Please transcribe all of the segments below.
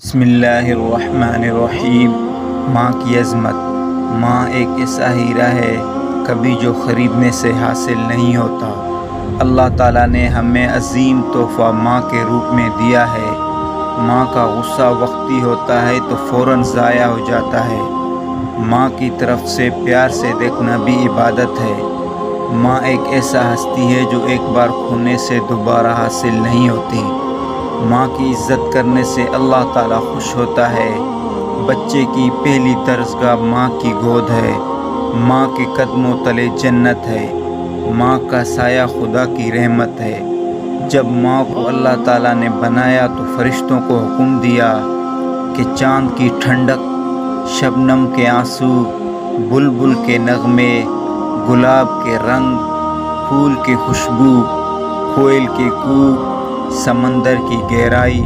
بسم اللہ الرحمن الرحیم۔ ماں کی عظمت۔ ماں ایک ایسا ہیرا ہے کبھی جو خریدنے سے حاصل نہیں ہوتا۔ اللہ تعالیٰ نے ہمیں عظیم تحفہ ماں کے روپ میں دیا ہے۔ ماں کا غصہ وقتی ہوتا ہے تو فوراً ضائع ہو جاتا ہے۔ ماں کی طرف سے پیار سے دیکھنا بھی عبادت ہے۔ ماں ایک ایسا ہستی ہے جو ایک بار کھونے سے دوبارہ حاصل نہیں ہوتی۔ ماں کی عزت کرنے سے اللہ تعالیٰ خوش ہوتا ہے۔ بچے کی پہلی درسگاہ ماں کی گود ہے۔ ماں کے قدموں تلے جنت ہے۔ ماں کا سایہ خدا کی رحمت ہے۔ جب ماں کو اللہ تعالیٰ نے بنایا تو فرشتوں کو حکم دیا کہ چاند کی ٹھنڈک، شبنم کے آنسو، بلبل کے نغمے، گلاب کے رنگ، پھول کی خوشبو، کوئل کے کوک، سمندر کی گہرائی،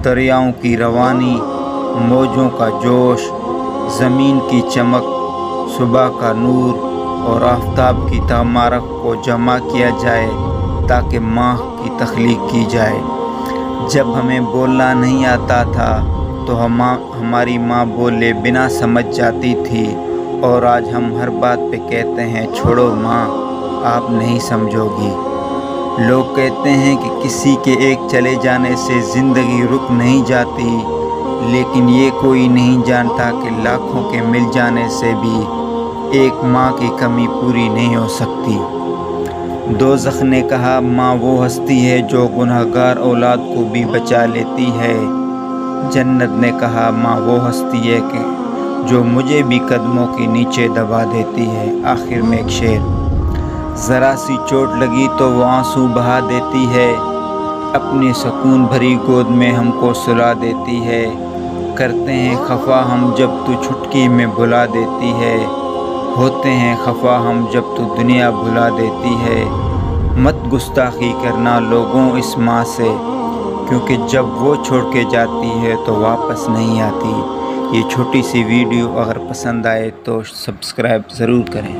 دریاؤں کی روانی، موجوں کا جوش، زمین کی چمک، صبح کا نور اور آفتاب کی تمارک کو جمع کیا جائے تاکہ ماں کی تخلیق کی جائے۔ جب ہمیں بولنا نہیں آتا تھا تو ہماری ماں بولے بنا سمجھ جاتی تھی، اور آج ہم ہر بات پہ کہتے ہیں چھوڑو ماں، آپ نہیں سمجھو گی۔ لوگ کہتے ہیں کہ کسی کے ایک چلے جانے سے زندگی رک نہیں جاتی، لیکن یہ کوئی نہیں جانتا کہ لاکھوں کے مل جانے سے بھی ایک ماں کی کمی پوری نہیں ہو سکتی۔ دوزخ نے کہا ماں وہ ہستی ہے جو گنہگار اولاد کو بھی بچا لیتی ہے۔ جنت نے کہا ماں وہ ہستی ہے کہ جو مجھے بھی قدموں کے نیچے دبا دیتی ہے۔ آخر میں ایک شعر، ذرا سی چوٹ لگی تو وہ آنسو بہا دیتی ہے، اپنی سکون بھری گود میں ہم کو سلا دیتی ہے، کرتے ہیں خفا ہم جب تو چھٹکی میں بلا دیتی ہے، ہوتے ہیں خفا ہم جب تو دنیا بھلا دیتی ہے۔ مت گستاخی کرنا لوگوں اس ماں سے، کیونکہ جب وہ چھوڑ کے جاتی ہے تو واپس نہیں آتی۔ یہ چھوٹی سی ویڈیو اگر پسند آئے تو سبسکرائب ضرور کریں۔